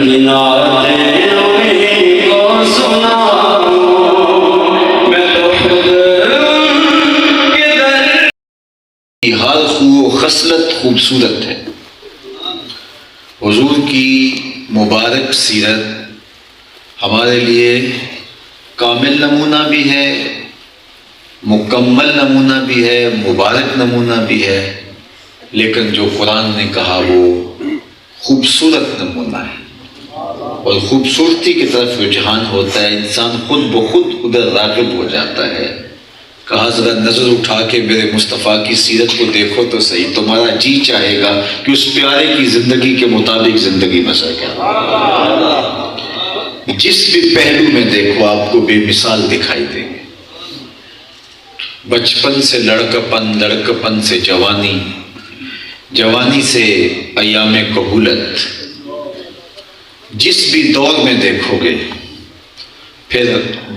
کی نعتیں انہیں کو سناؤں، میں تو خود ان کے در کی ہر خو و خصلت خوبصورت ہے۔ حضور کی مبارک سیرت ہمارے لیے کامل نمونہ بھی ہے، مکمل نمونہ بھی ہے، مبارک نمونہ بھی ہے، لیکن جو قرآن نے کہا وہ خوبصورت نمونہ ہے، اور خوبصورتی کی طرف رجحان ہوتا ہے، انسان خود بخود ادھر راغب ہو جاتا ہے۔ کہا ذرا نظر اٹھا کے میرے مصطفیٰ کی سیرت کو دیکھو تو صحیح، تمہارا جی چاہے گا کہ اس پیارے کی زندگی کے مطابق زندگی بسر کرو۔ جس بھی پہلو میں دیکھو آپ کو بے مثال دکھائی دیں گے، بچپن سے لڑکپن، لڑکپن سے جوانی، جوانی سے ایام کہولت، جس بھی دور میں دیکھو گے، پھر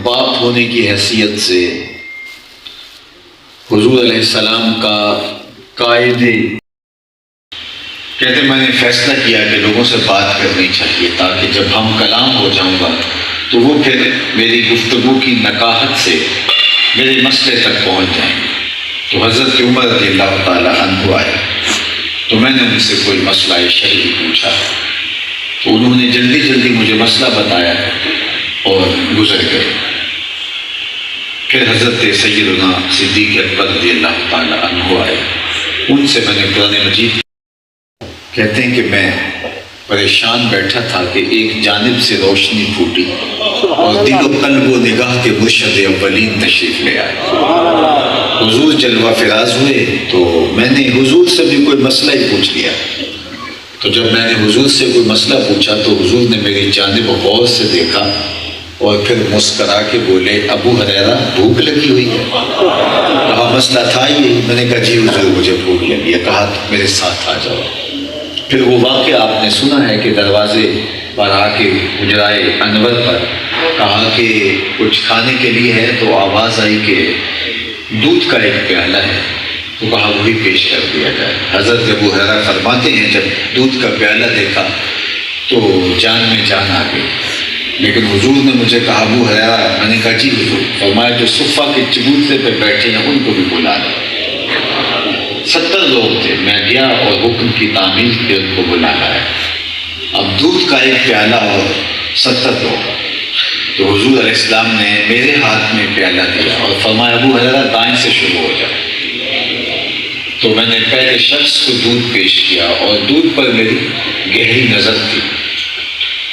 باپ ہونے کی حیثیت سے حضور علیہ السلام کا قائد کہتے میں نے فیصلہ کیا کہ لوگوں سے بات کرنی چاہیے تاکہ جب ہم کلام ہو جاؤں گا تو وہ پھر میری گفتگو کی نکاحت سے میرے مسئلے تک پہنچ جائیں گے۔ تو حضرت عمر رضی اللہ تعالیٰ عنہ آئے تو میں نے ان سے کوئی مسئلہ شرعی پوچھا، تو انہوں نے جلدی جلدی مجھے مسئلہ بتایا اور گزر گئے۔ پھر حضرت سیدنا صدیق اکبر رضی اللہ تعالیٰ عنہ آئے، ان سے میں نے قرآن مجید، کہتے ہیں کہ میں پریشان بیٹھا تھا کہ ایک جانب سے روشنی پھوٹی اور دل و قلب و نگاہ کے مرشد اولین تشریف لے آئے۔ حضور جلوہ فراز ہوئے تو میں نے حضور سے بھی کوئی مسئلہ ہی پوچھ لیا۔ تو جب میں نے حضور سے کوئی مسئلہ پوچھا تو حضور نے میری جانب غور سے دیکھا اور پھر مسکرا کے بولے، ابو ہریرہ بھوک لگی ہوئی ہے؟ کہا مسئلہ تھا یہ؟ میں نے کہا جی حضور مجھے بھوک لگی ہے۔ کہا میرے ساتھ آ جاؤ۔ پھر وہ واقعہ آپ نے سنا ہے کہ دروازے پر آ کے حجرائے انور پر کہا کہ کچھ کھانے کے لیے ہے، تو آواز آئی کہ دودھ کا ایک پیالہ ہے، تو کہا وہی پیش کر دیا جائے۔ حضرت ابو ہریرہ فرماتے ہیں جب دودھ کا پیالہ دیکھا تو جان میں جان آ گئی، لیکن حضور نے مجھے کہا ابو ہریرہ، میں نے کہا جی حضور۔ فرمایا جو صفہ کے چبوترے پہ بیٹھے ہیں ان کو بھی بلا لو۔ 70 لوگ تھے، میں گیا اور حکم کی تعمیل کے ان کو بلا لایا۔ اب دودھ کا ایک پیالہ اور 70 لوگ، تو حضور علیہ السلام نے میرے ہاتھ میں پیالہ دیا اور فرمایا ابو ہریرہ دائیں سے شروع ہو جائے۔ تو میں نے پہلے شخص کو دودھ پیش کیا اور دودھ پر میری گہری نظر تھی،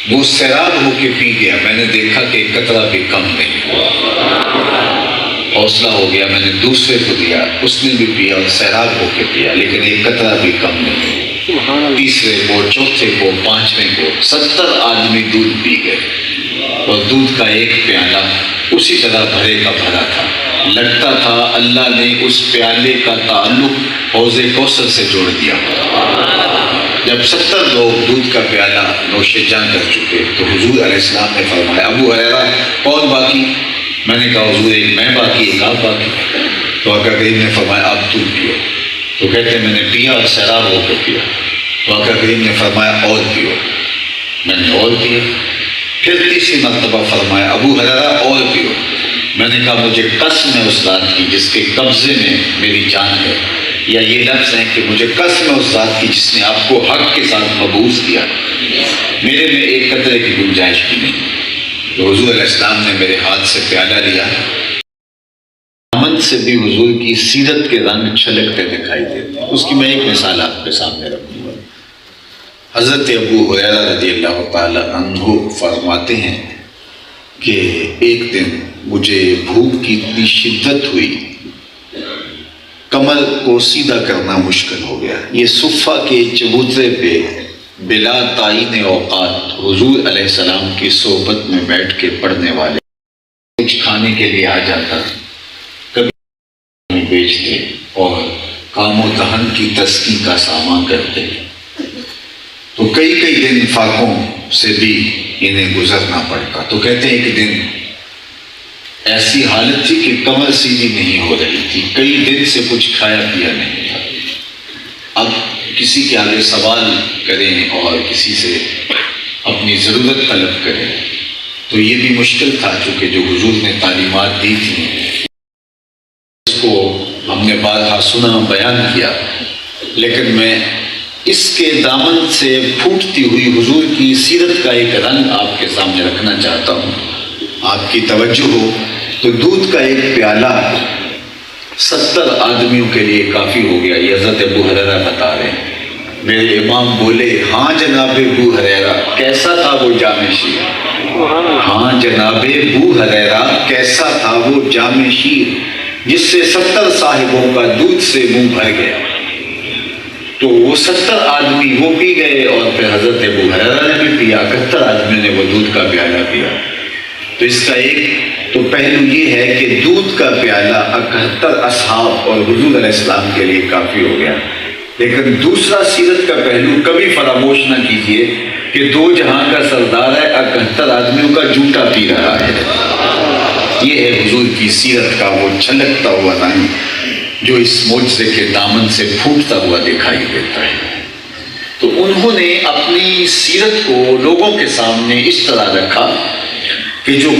وہ سیراب ہو کے پی گیا۔ میں نے دیکھا کہ ایک قطرہ بھی کم نہیں ہوا، حوصلہ ہو گیا، میں نے دوسرے کو دیا، اس نے بھی پیا اور سیراب ہو کے پیا، لیکن ایک قطرہ بھی کم نہیں ہوا۔ تیسرے کو، چوتھے کو، پانچویں کو، 70 آدمی دودھ پی گئے اور دودھ کا ایک پیالہ اسی طرح بھرے کا بھرا تھا۔ لگتا تھا اللہ نے اس پیالے کا تعلق حوض کوثر سے جوڑ دیا۔ جب 70 لوگ دودھ کا پیالہ نوش جان کر چکے تو حضور علیہ السلام نے فرمایا ابو ہریرہ کون باقی؟ میں نے کہا حضور ایک میں باقی، ایک آپ باقی۔ تو آقا کریم نے فرمایا آپ تم پیو۔ تو کہتے ہیں میں نے پیا اور سیراب ہو کر پیا۔ تو آقا کریم نے فرمایا اور پیو۔ میں نے اور پیا۔ پھر تیسری مرتبہ فرمایا ابو ہریرہ اور پیو۔ میں نے کہا مجھے قسم ہے اس ذات کی جس کے قبضے میں میری جان ہے، یا یہ لفظ ہے کہ مجھے قسم ہے اس ذات کی جس نے آپ کو حق کے ساتھ مبعوث کیا، میرے میں ایک قطرے کی گنجائش بھی نہیں۔ تو حضور علیہ السلام نے میرے ہاتھ سے پیالہ لیا، دامن سے بھی حضور کی سیرت کے رنگ چھلکتے دکھائی دیتے ہیں۔ اس کی میں ایک مثال آپ کے سامنے رکھوں گا۔ حضرت ابو ہریرہ رضی اللہ تعالی عنہ فرماتے ہیں کہ ایک دن مجھے بھوک کی اتنی شدت ہوئی، کمر کو سیدھا کرنا مشکل ہو گیا۔ یہ صفہ کے چبوترے پہ بلا تعین اوقات حضور علیہ السلام کی صحبت میں بیٹھ کے پڑھنے والے کچھ کھانے کے لیے آ جاتا، کبھی بیچتے اور کام و دہن کی تسکی کا سامان کرتے، تو کئی کئی دن فاقوں سے بھی انہیں گزرنا پڑتا۔ تو کہتے ہیں ایک دن ایسی حالت تھی کہ کمر سیدھی نہیں ہو رہی تھی، کئی دن سے کچھ کھایا پیا نہیں تھا۔ اب کسی کے آگے سوال کریں اور کسی سے اپنی ضرورت طلب کرے، تو یہ بھی مشکل تھا، چونکہ جو حضور نے تعلیمات دی تھیں اس کو ہم نے بارہا سنا، بیان کیا، لیکن میں اس کے دامن سے پھوٹتی ہوئی حضور کی سیرت کا ایک رنگ آپ کے سامنے رکھنا چاہتا ہوں۔ آپ کی توجہ ہو تو دودھ کا ایک پیالہ 70 آدمیوں کے لیے کافی ہو گیا، یہ حضرت ابو ہریرہ بتا رہے ہیں۔ میرے امام بولے، ہاں جناب ابو ہریرہ کیسا تھا وہ جام شیر، ہاں جناب ابو ہریرہ کیسا تھا وہ جام شیر، جس سے 70 صاحبوں کا دودھ سے منہ بھر گیا۔ تو وہ 70 آدمی وہ پی گئے، اور پھر حضرت ابو ہریرہ نے بھی پیا، 71 آدمیوں نے وہ دودھ کا پیالہ پیا۔ تو اس کا ایک تو پہلو یہ ہے کہ دودھ کا پیالہ 71 اصحاب اور حضور علیہ السلام کے لیے کافی ہو گیا۔ لیکن دوسرا سیرت کا پہلو کبھی فراموش نہ کیجیے کہ دو جہاں کا سردار ہے، 71 آدمیوں کا جوتا پی رہا ہے۔ یہ ہے حضور کی سیرت کا وہ چھلکتا ہوا رنگ جو اس معجزے کے دامن سے پھوٹتا ہوا دکھائی دیتا ہے۔ تو انہوں نے اپنی سیرت کو لوگوں کے سامنے اس طرح رکھا کہ جو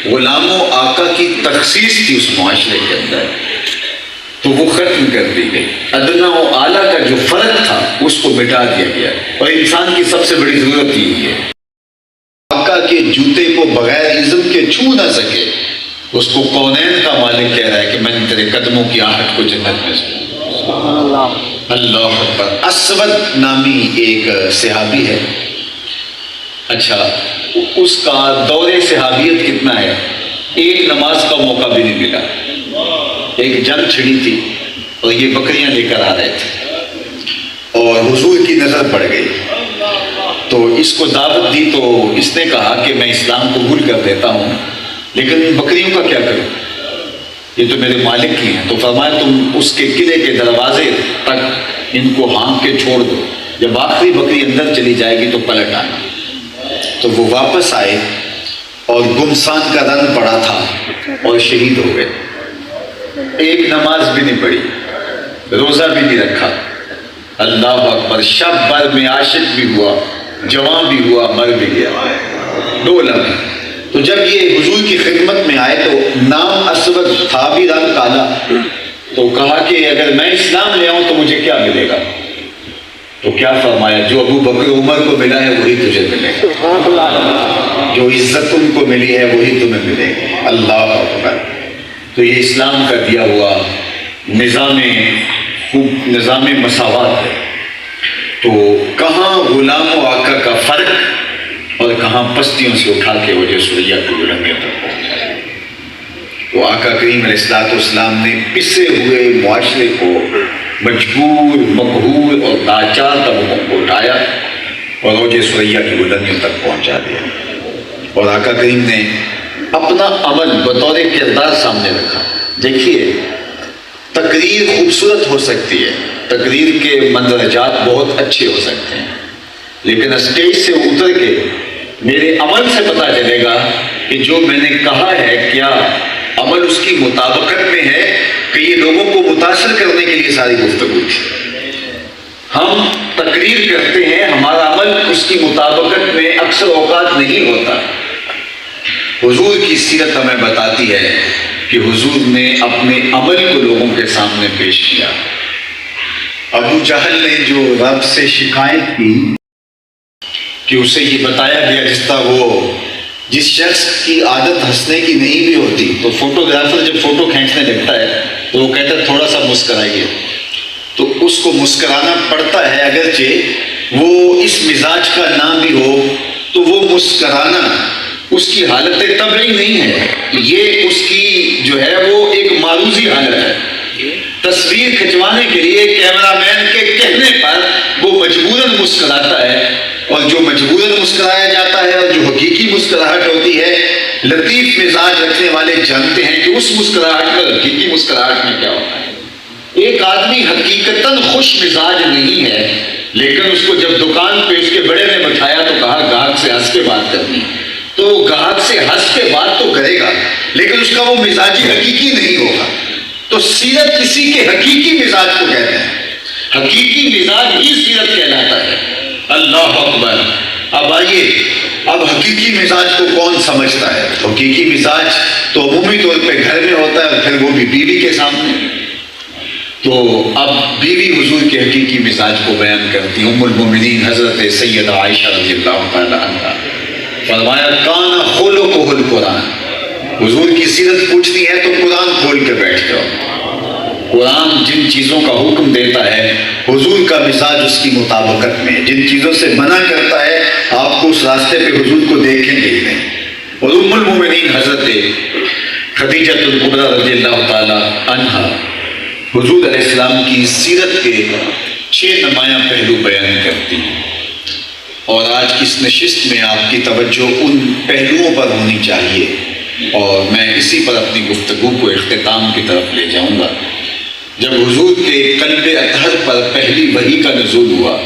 غلام و آقا کی تخصیص تھی اس معاشرے کے اندر، تو وہ ختم کر دی گئی۔ ادنا و اعلیٰ کا جو فرق تھا اس کو مٹا دیا گیا، اور انسان کی سب سے بڑی ضرورت یہی ہے، آقا کے جوتے کو بغیر اذن کے چھو نہ سکے۔ اس کو کونین کا مالک کہہ رہا ہے کہ میں نے تیرے قدموں کی آہٹ کو جنت میں سنا۔ اللہ اکبر۔ اسود نامی ایک صحابی ہے، اچھا اس کا دور صحابیت کتنا ہے، ایک نماز کا موقع بھی نہیں ملا۔ ایک جنگ چھڑی تھی اور یہ بکریاں لے کر آ رہے تھے، اور حضور کی نظر پڑ گئی، تو اس کو دعوت دی، تو اس نے کہا کہ میں اسلام قبول کر دیتا ہوں، لیکن ان بکریوں کا کیا کروں، یہ تو میرے مالک کی ہیں۔ تو فرمایا تم اس کے قلعے کے دروازے تک ان کو ہانک کے چھوڑ دو، جب آخری بکری اندر چلی جائے گی تو پلٹ آنا۔ تو وہ واپس آئے اور گمسان کا رنگ پڑا تھا اور شہید ہو گئے۔ ایک نماز بھی نہیں پڑھی، روزہ بھی نہیں رکھا۔ اللہ اکبر۔ شب بھر میں عاشق بھی ہوا، جوان بھی ہوا، مر بھی گیا، 2 لمحے۔ تو جب یہ حضور کی خدمت میں آئے تو نام اسود تھا بھی رنگ کالا، تو کہا کہ اگر میں اسلام لے آؤں تو مجھے کیا ملے گا؟ تو کیا فرمایا، جو ابو بکر عمر کو ملا ہے وہی تجھے ملے گا، جو عزت ان کو ملی ہے وہی تمہیں ملے گی۔ اللہ اکبر۔ تو یہ اسلام کا دیا ہوا نظام مساوات ہے۔ تو کہاں غلام و آقا کا فرق اور کہاں پستیوں سے اٹھا کے وجہ سوریا کو بلندی تک پہنچا۔ تو آقا کریم علیہ السلام نے پسے ہوئے معاشرے کو مجبور، مقہور اور لاچار طبقوں کو اٹھایا اور اوج سوریا کی بلندیوں تک پہنچا دیا۔ اور آقا کریم نے اپنا عمل بطور کردار سامنے رکھا۔ دیکھیے، تقریر خوبصورت ہو سکتی ہے، تقریر کے مندرجات بہت اچھے ہو سکتے ہیں، لیکن اسٹیج سے اتر کے میرے عمل سے پتہ چلے گا کہ جو میں نے کہا ہے کیا عمل اس کی مطابقت میں ہے، کہ یہ لوگوں کو متاثر کرنے کے لیے ساری گفتگو تھی۔ ہم تقریر کرتے ہیں، ہمارا عمل اس کی مطابقت میں اکثر اوقات نہیں ہوتا۔ حضور کی سیرت ہمیں بتاتی ہے کہ حضور نے اپنے عمل کو لوگوں کے سامنے پیش کیا۔ ابو جہل نے جو رب سے شکایت کی کہ اسے یہ بتایا گیا جس شخص کی عادت ہنسنے کی نہیں بھی ہوتی، تو فوٹوگرافر جب فوٹو کھینچنے لگتا ہے تو وہ کہتا ہے تھوڑا سا مسکرائیے، تو اس کو مسکرانا پڑتا ہے، اگرچہ وہ اس مزاج کا نہ بھی ہو، تو وہ مسکرانا اس کی حالت طبعی نہیں ہے، یہ اس کی جو ہے وہ ایک معروضی حالت ہے۔ تصویر کھنچوانے کے لیے کیمرہ مین کے کہنے پر وہ مجبوراً مسکراتا ہے، اور جو مجبوراً مسکرایا جاتا ہے اور جو حقیقی مسکراہٹ ہوتی ہے، لطیف مزاج رکھنے والے جانتے ہیں کہ اس مسکراہٹ میں حقیقی مسکراہٹ میں کیا ہوتا ہے۔ ایک آدمی حقیقتاً خوش مزاج نہیں ہے، لیکن اس کو جب دکان پہ اس کے بڑے نے بٹھایا تو کہا گاہک سے ہنس کے بات کرنی، تو وہ گاہک سے ہنس کے بات تو کرے گا، لیکن اس کا وہ مزاجی حقیقی نہیں ہوگا۔ تو سیرت کسی کے حقیقی مزاج کو کہتے ہیں، حقیقی مزاج ہی سیرت کہلاتا ہے۔ اللہ اکبر۔ اب آئیے، اب حقیقی مزاج کو کون سمجھتا ہے؟ حقیقی مزاج تو عمومی طور پہ گھر میں ہوتا ہے، پھر وہ بھی بیوی کے سامنے۔ تو اب بیوی حضور کے حقیقی مزاج کو بیان کرتی ہیں۔ ام المومنین حضرت سیدہ عائشہ رضی اللہ تعالی عنہ، فرمایا کان خلقہ القرآن، حضور کی سیرت پوچھتی ہے تو قرآن کھول کے بیٹھ جاؤ۔ قرآن جن چیزوں کا حکم دیتا ہے حضور کا مزاج اس کی مطابقت میں، جن چیزوں سے منع کرتا ہے آپ کو اس راستے پہ حضور کو دیکھیں گے نہیں۔ اور ام المومنین حضرت خدیجہ الکبریٰ رضی اللہ تعالی عنہا حضور علیہ السلام کی سیرت کے 6 نمایاں پہلو بیان کرتی ہیں، اور آج کی اس نشست میں آپ کی توجہ ان پہلوؤں پر ہونی چاہیے، اور میں اسی پر اپنی گفتگو کو اختتام کی طرف لے جاؤں گا۔ جب حضور کے قلب اطہر پر پہلی وحی کا نزول ہوا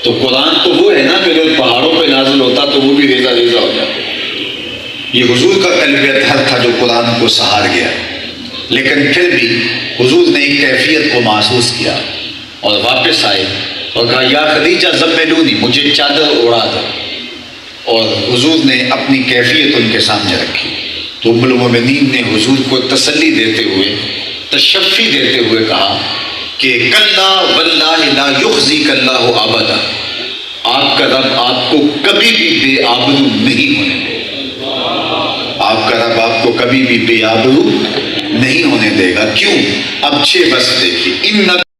تو قرآن تو وہ ہے نا کہ جو پہاڑوں پہ نازل ہوتا تو وہ بھی ریزہ ریزہ ہو جاتا، یہ حضور کا قلب اطہر تھا جو قرآن کو سہار گیا۔ لیکن پھر بھی حضور نے ایک کیفیت کو محسوس کیا اور واپس آئے اور کہا یا خدیجہ زملونی، مجھے چادر اڑا دو، اور حضور نے اپنی کیفیت ان کے سامنے رکھی۔ تو ام المومنین نے حضور کو تسلی دیتے ہوئے، تشفی دیتے ہوئے کہا کہ کلا واللہ لا یخزیک اللہ ابدا، آپ کا رب آپ کو کبھی بھی بے آبرو نہیں ہونے دے گا، آپ کا رب آپ کو کبھی بھی بے آبرو نہیں ہونے دے گا۔ کیوں؟ اب 6 بس دیکھیے،